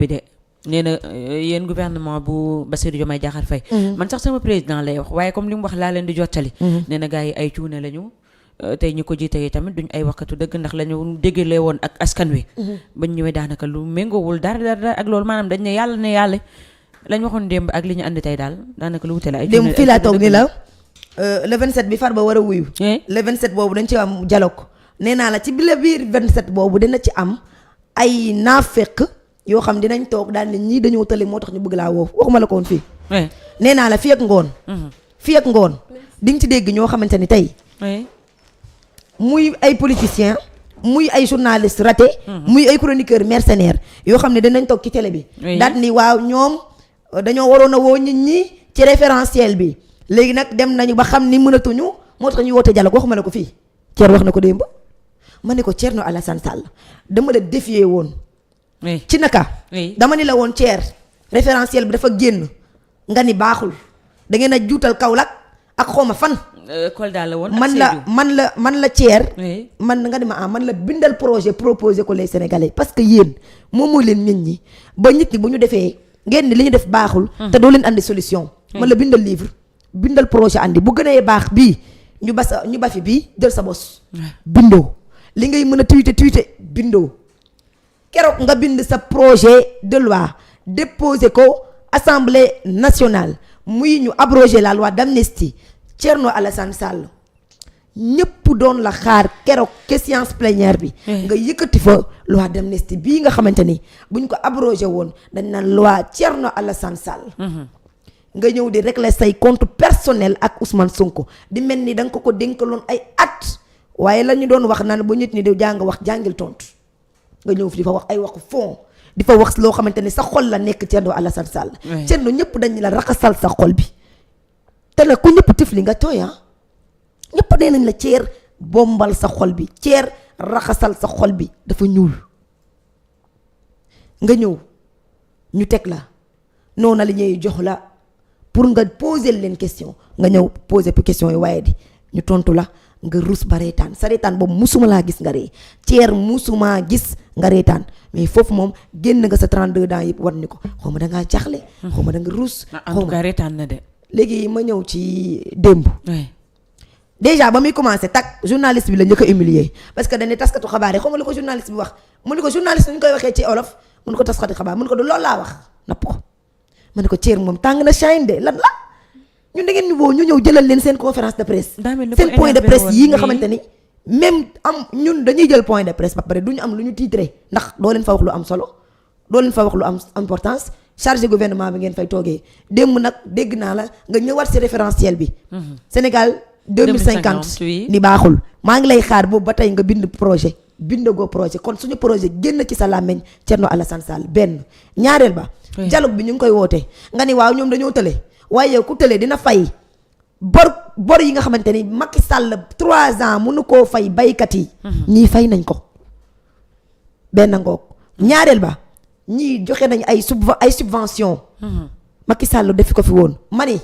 bi de nee na yéen gouvernement bu Bassirou Diomaye Diakhar Faye man sax sama président lay wax waaye comme li mu wax laa leen di jottali nee na gars yi ay cuune lañu tey ñu ko jiite yi tamit duñ ay waxkatu dëgg ndax la ñu déggalee woon ak askan wi bañ ñëwee daanaka lu méngoowul dara ak loolu maanaam dañ ne yàlla lañ waxoon démb ak li ñu andi tey daal daanaka lu wute la ay démb fii laa toog ni la le 27 bi Farba war a wuyu le 27 boobu dañ ci am dialogue nee naa la ci biir 27 boobu dina ci am ay naafeq yoo xam dinañ toog daal ne ñii dañoo tële moo tax ñu bëgg laa woo waxuma la ko woon fii nee naa la fii ak ngoon di nga ci dégg ñoo xamante ni tey muy ay politiciens muy ay journalistes raté muy ay chroniqueurs mercenaires yoo xam ne dinañ toog ci télé bi daal ni waaw ñoom dañoo waroon a woo nit ñi ci référentiel bi léegi nag dem nañu ba xam ni mënatuñu moo tax ñu woote dialogue waxuma la ko fii Thierno wax na ko démb ma ne ko Thierno Alassane Sall dama la défier woon ci naka dama ni la woon Thierno référentiel bi dafa génn nga ni baaxul da ngeen a juutal Kaolack ak xawma fan Kolda la woon man la Thierno man nga ni ma man la bindal projet proposé ko les Sénégalais parce que yéen moom mooy leen nit ñi ba nit ñi bu ñu defee ngeen ni li ñu def baaxul te doo leen andi solution man la bindal livre bindal projet andi bu gënee baax bii ñu ba fi bii jël sa bos bindoo li ngay mën a tuite bindoo keroog nga bind sa projet de loi déposé ko assemblée nationale muy ñu abroger la loi d'amnistie Thierno Alassane Sall ñëpp doon la xaar keroog ke séance plénière bi nga yëkkati fa loi d'amnistie bii nga xamante ni buñ ko abrogé woon dañ naan loi Thierno Alassane Sall nga ñëw di régler say compte personnel ak Ousmane Sonko di mel ni da nga ko dénkaloon ay at waaye la ñu doon wax naan bu nit ñi di jàng wax jàngil tontu nga ñëw fi di fa wax ay waxu fond di fa wax loo xamante ni sa xol la nekk Thierno Alassane Sall Thierno ñëpp dañ la raxasal sa xol bi te nag ku ñëpp tifli nga tooy ñëpp nee nañ la Thierno bombal sa xol bi Thierno raxasal sa xol bi dafa ñuul nga ñëw ñu teg la noonu la ñuy jox la pour nga poser leen question nga ñëw poser question yi waaye di ñu tontu la nga rus ba reetaan sa reetaan boobu musuma laa gis nga ree Thierno musuma gis nga reetaan mais foofu moom génn nga sa 32 ans yëpp war ni ko xaw ma da ngaa jaxle xaw ma da nga rus en tout cas reetaan na de léegi ma ñëw ci démb déjà ba muy commencé tak journaliste bi la njëkk a humilier parce que dañuy taskatu xabaar yi xaw ma lu ko journaliste bi wax mu ni ko journaliste ñu koy waxee ci olof mun ko taskatu xabaar mun ko du loolu laa wax napp ko ma ne ko Thierno moom tàng na shine de lan la ñun da ngeen ñu woo ñu ñëw jëlal leen seen conférence de presse seen point de presse yii nga xamante ni même am ñun dañuy jël point de presse ba pare du ñu am lu ñu titré ndax doo leen fa wax lu am solo doo leen fa wax lu am importance chargé gouvernement bi ngeen fay toogee démb nag dégg naa la nga ñëwaat ci référentiel bi Sénégal 2050 ni baaxul maa ngi lay xaar boobu ba tey nga bind projet bindagoo projet kon suñu projet génn ci sa làmmeñ Thierno Alassane Sall benn ñaareel ba dialogue bi ñu ngi koy woote nga ni waaw ñoom dañoo tële waaye yow ku tële dina fay bor yi nga xamante ni Macky Sall 3 ans mënu koo fay baykat yi ñii fay nañ ko benn ngoog ñaareel ba ñii joxe nañ ay subvention Macky Sall defi ko fi woon ma ni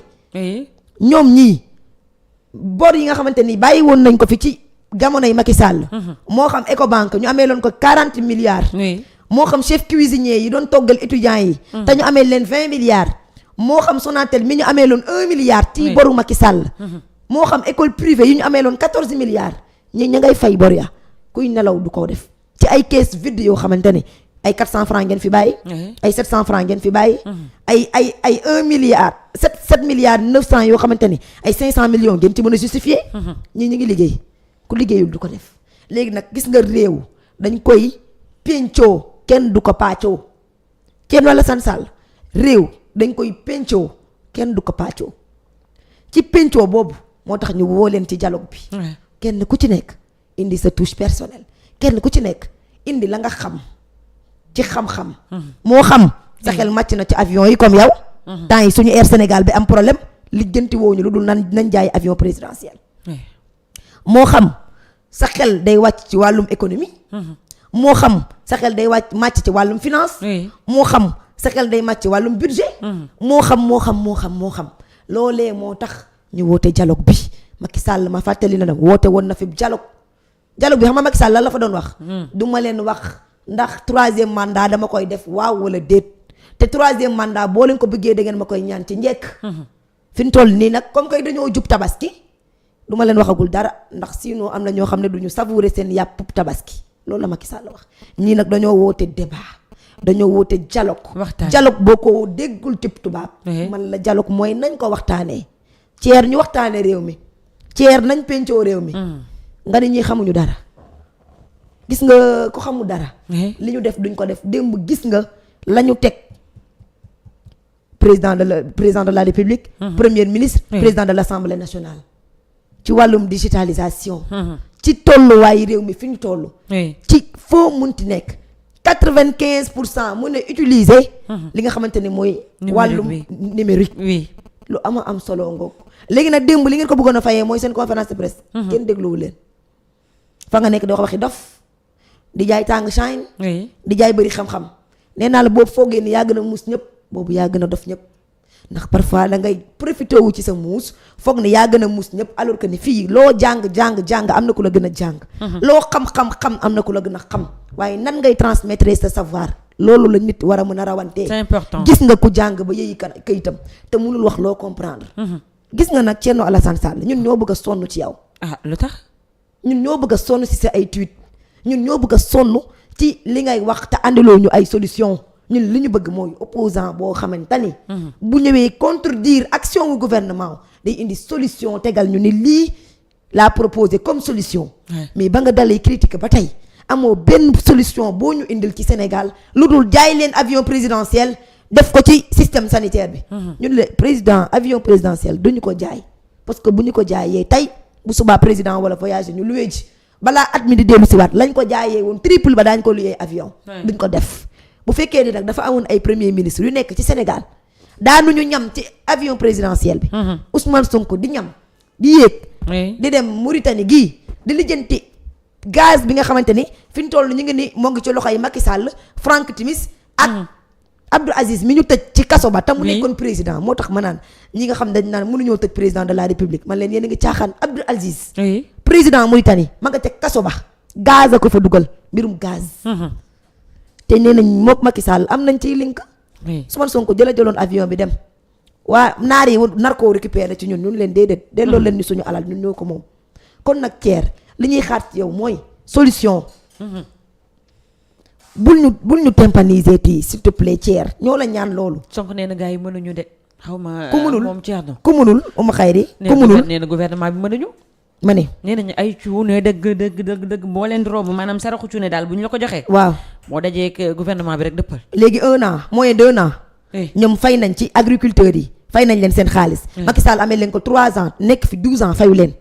ñoom ñii bor yi nga xamante ni bàyyi woon nañ ko fi ci jamonoy Macky Sall moo xam Ecobank ñu amee loon ko 40 milliards moo xam chef cuisinier yi doon toggal étudiants yi te ñu amee leen 20 milliards moo xam Sonatel mi ñu amee loon 1 milliard ci boru Macky Sall moo xam école privée yi ñu amee loon 14 milliards ñi ngay fay bor ya kuy nelaw du ko def ci ay caisse vide yoo xamante ni ay 400 francs ngeen fi bàyyi ay 700 francs ngeen fi bàyyi ay 1 milliard 7 milliards 900 yoo xamante ni ay 500 millions ngeen ci mën a justifier ñii ñu ngi liggéey ku liggéeyul du ko def léegi nag gis nga réew dañ koy pencoo kenn du ko paccoo Thierno Alassane Sall réew dañ koy pencoo kenn du ko paccoo ci pencoo boobu moo tax ñu woo leen ci dialogue bi kenn ku ci nekk indi sa touche personnelle kenn ku ci nekk indi la nga xam ci xam-xam moo xam sa xel màcc na ci avion yi comme yow temps yi suñu Air Sénégal bi am problème lijjanti wooñu lu dul nañ jaay avion présidentiel moo xam sa xel day wàcc ci wàllum économie moo xam sa xel day màcc ci wàllum finance moo xam sa xel day màcc ci wàllum budget moo xam loolee moo tax ñu woote dialogue bi Macky Sall ma fàttali na nag woote woon na fi dialogue bi xam nga Macky Sall lan la fa doon wax du ma leen wax ndax 3e mandat dama koy def waaw wala déet te 3e mandat boo leen ko bëggee da ngeen ma koy ñaan ci njëkk. fi ñu toll nii nag comme que dañoo jub tabaski du ma leen waxagul dara ndax sinon am na ñoo xam ne du ñu savourer seen yàpp tabaski loolu la Macky Sall wax ñii nag dañoo woote débat dañoo woote dialogue boo ko déggul ci tubaab. man la dialogue mooy nañ ko waxtaanee. ceer ñu waxtaanee réew mi ceer nañ pencoo réew mi. nga ni ñi xamuñu dara gis nga ko xamul dara. li ñu def duñ ko def démb gis nga la ñu teg. président de la République. premier ministre. président de l'Assemblée nationale. ci wàllum digitalisation. ci tolluwaayu réew mi fi ñu toll. ci foo munti nekk 95% mun a utiliser. li nga xamante ni mooy. wàllum numérique. lu am solo ngoog. léegi nag démb li ngeen ko bëggoon a fayee mooy seen conférence de presse. kenn dégluwu leen. fa nga nekk di wax waxi dof di jaay tàng shine. di jaay bëri xam-xam. nee naa la boobu foogee ni yaa gën a muus ñëpp. boobu yaa gën a dof ñëpp ndax parfois da ngay profité wu ci sa muus foog ne yaa gën a muus ñëpp alors que ni fii loo jàng am na ku la gën a jàng. loo xam am na ku la gën a xam waaye nan ngay transmettre sa savoir loolu la nit war a mën a rawantee. c'est important gis nga ku jàng ba yëyi kayitam te mënul wax loo comprendre. gis nga nag Thierno Alassane Sall ñun ñoo bëgg a sonn ci yow. lu tax. ñun ñoo bëgg a sonn ci sa ay tweet ñun ñoo bëgg a sonn ci li ngay wax te àndiloo ñu ay solution ñun li ñu bëgg mooy opposant boo xamante ni. bu ñëwee contredire action wu gouvernement day indi solution tegal ñu ni lii laa proposé comme solution. mais ba nga dalee critique ba tey amoo benn solution boo ñu indil ci Sénégal lu dul jaay leen avion présidentiel def ko ci système sanitaire bi. ñun le président avion présidentiel duñu ko jaay parce que bu ñu ko jaayee tey bu subaa président wala voyage ñu luwee ji balaa at mi di dellu siwaat lañ ko jaayee woon triple ba daañ ko luyee avion. duñ ko def. bu fekkee ni nag dafa amoon ay premier ministre yu nekk ci Sénégal daanuñu ñam ci avion présidentiel bi. Ousmane Sonko di ñam di yéeg. di dem Mauritanie gii di lijjanti gaz bi nga xamante ni fi ñu toll ñu ngi ni moo ngi ci loxo yi Macky Sall Franck Timis ak Abdou Aziz mi ñu tëj ci kaso ba. te mu nekkoon président moo tax ma naan ñi nga xam dañ naan mënuñoo tëj président de la République man leen yéen a ngi caaxaan Abdou Aziz. président Mauritanie ma nga ca kaso ba gaz a ko fa dugal mbirum gaz. te nee nañ mook Macky Sall am nañ ciy link. Ousmane Sonko jëloon avion bi dem waa naar yi nar koo récupérer ci ñun leen déedéet delloo leen ni suñu alal ñun ñoo ko moom. kon nag Thier li ñuy xaar ci yow mooy solution. bul ñu tympaniser tii s'il te plaît Thier ñoo la ñaan loolu. Sonko nee na gars yi mënuñu de. xaw ma ku munul moom Thierno. ku munul Oumou Khayri. ku munul nee na gouvernement bi mënuñu. ma ne. nee nañu ay cuune dëgg boo leen di romb maanaam saraxu cuune daal bu ñu la ko joxee. waaw moo dajee ak gouvernement bi rek dëppal. léegi 1 an moins d'1 an. ñoom fay nañ ci agriculteurs yi fay nañ leen seen xaalis. Macky Sall amee leen ko 3 ans nekk fi 12 ans fayu leen.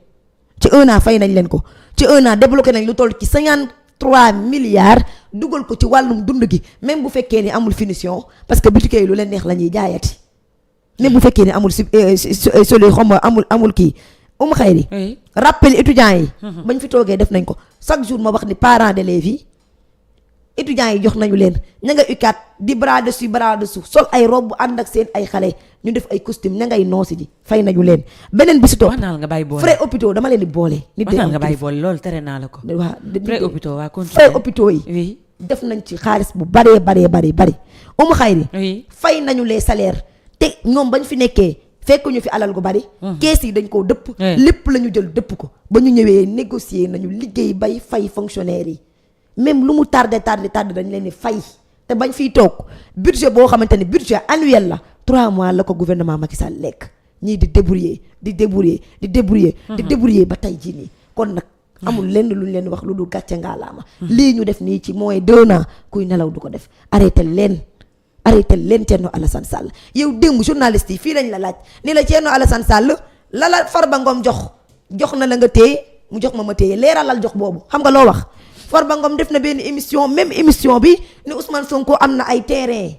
ci 1 an fay nañ leen ko ci 1 an débloqué nañ lu toll ci 53 milliards dugal ko ci wàllum dund gi même bu fekkee ni amul finition parce que boutique yi lu leen neex la ñuy jaayati. même bu fekkee ni amul amul kii. Oumou Khayri rappel étudiants yi bañ fi toogee def nañ ko chaque jour ma wax ni parents d'élèves yi étudiants yi jox nañu leen ña nga UCAD di bras dessus bras dessous sol ay robe ànd ak seen ay xale ñu def ay costume ña ngay noosi ji fay nañu leen beneen bi si toog frais hôpitaux dama leen di boole nit de nga bàyyi boole loolu tere naa la ko frais hôpitaux yi def nañ ci xaalis bu baree bari Oumou Khayri fay nañu les salaires te ñoom bañ fi nekkee fekk ñu fi alal gu bari. kees yi dañ koo dëpp. lépp la ñu jël dëpp ko ba ñu ñëwee négocier nañu liggéey bay fay fonctionnaires yi même lu mu tardé dañ leen di fay te bañ fiy toog budget boo xamante ni budget annuel la 3 mois la ko gouvernement Macky Sall lekk ñii di débrouiller ba tey jii nii kon nag amul lenn lu ñu leen wax lu dul gàcce ngaalaama. lii ñu def nii ci moins d'1 an kuy nelaw du ko def arrêté leen Thierno Alassane Sall yow démb journaliste yi fii lañ la laaj ni la Thierno Alassane Sall la Farba Ngom jox na la nga téye mu jox ma téye leeralal jox boobu xam nga loo wax Farba Ngom def na benn émission même émission bi ni Ousmane Sonko am na ay terrain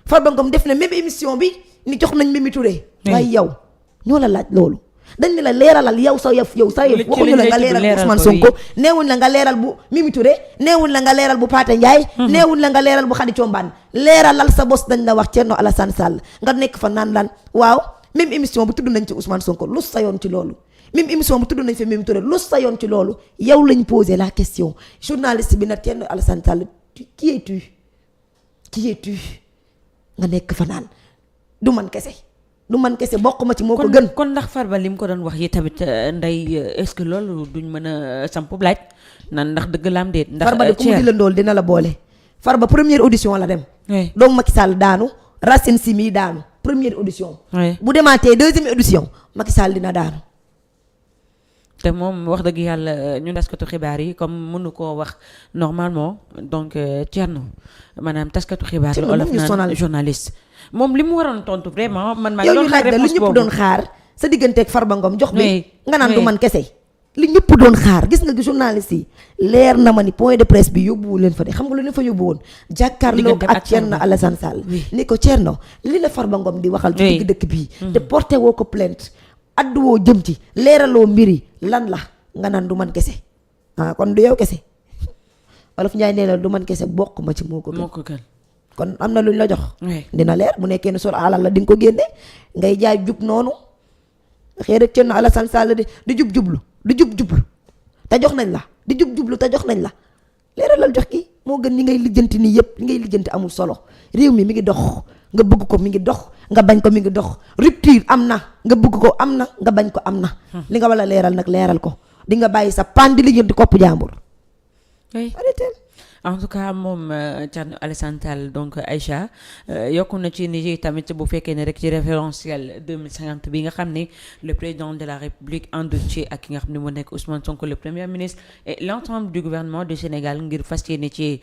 Farba Ngom def na même émission bi ni jox nañ Mimi Touré waaye yow ñoo la laaj loolu dañ ne la leeralal yow sa yëf waxuñu la nga leeral bu Ousmane Sonko neewuñ la nga leeral bu Mimi Touré neewuñ la nga leeral bu Pathé Ndiaye neewuñ la nga leeral bu Khady Thiombane leeralal sa bos dañ la wax Thierno Alassane Sall nga nekk fa naan lan waaw même émission bu tudd nañ ci Ousmane Sonko lu sa yoon ci loolu même émission bu tudd nañ fi Mimi Touré lu sa yoon ci loolu yow lañ posé la question journaliste bi na Thierno Alassane Sall qui es-tu nga nekk fa naan du man kese bokk ma ci moo ko gën. kon ndax Farba li mu ko doon wax yi tamit Ndeye est-ce que loolu duñ mën a samp laaj nan ndax dëgg laam déet. ndax Farba de ku mu di la ndool dina la boole. Farba première audition la dem. doomu Macky Sall daanu Racine Sy mi daanu première audition. bu demaatee deuxième audition Macky Sall dina daanu. te moom wax dëgg yàlla ñun taskatu xibaar yi comme mënu koo wax normalement donc Thierno maanaam taskatu xibaar la olof naan journaliste moom li mu waroon tontu vraiment man maa ngi doon xaar réponse boobu yow ñu laaj la lu ñëpp doon xaar sa digganteeg Farba Ngom jox bi nga naan du man kese li ñëpp doon xaar gis nga journaliste yi leer na ma ni point de presse bi yóbbuwu leen fa de xam nga lu leen fa yóbbu woon jàkkaarloo ak Thierno Alassane Sall ni ko Thierno li la Farba Ngom di waxal ci digg dëkk bii te porté woo ko plainte adduwoo jëm ci leeraloo mbiri lan la nga naan du man kese kon du yow kese Wolof Njaay nee la du man kese bokk ma ci moo ko gën kon am na luñ la jox dina leer bu nekkee ne sol alal la di nga ko génne ngay jaay jub noonu xëy rek Thierno Alassane Sall di jub-jublu te jox nañ la di jub-jublu te jox nañ la leeralal jox ki moo gën ñi ngay lijjanti nii yëpp li ngay lijjanti amul solo réew mi ngi dox nga bëgg ko mi ngi dox nga bañ ko mi ngi dox rupture am na nga bëgg ko am na nga bañ ko am na li nga wala leeral nag leeral ko di nga bàyyi sa pan di lijjanti kopp jàmbur arrêté. En tout cas moom Thierno Alassane Sall donc Aïcha yokku na ci ni tamit bu fekkee ne rek ci référentiel 2050 bi nga xam ne le président de la République ànd ci ak ki nga xam ne moo nekk Ousmane Sonko le premier ministre et l'ensemble du gouvernement du Sénégal ngir fas yéene ci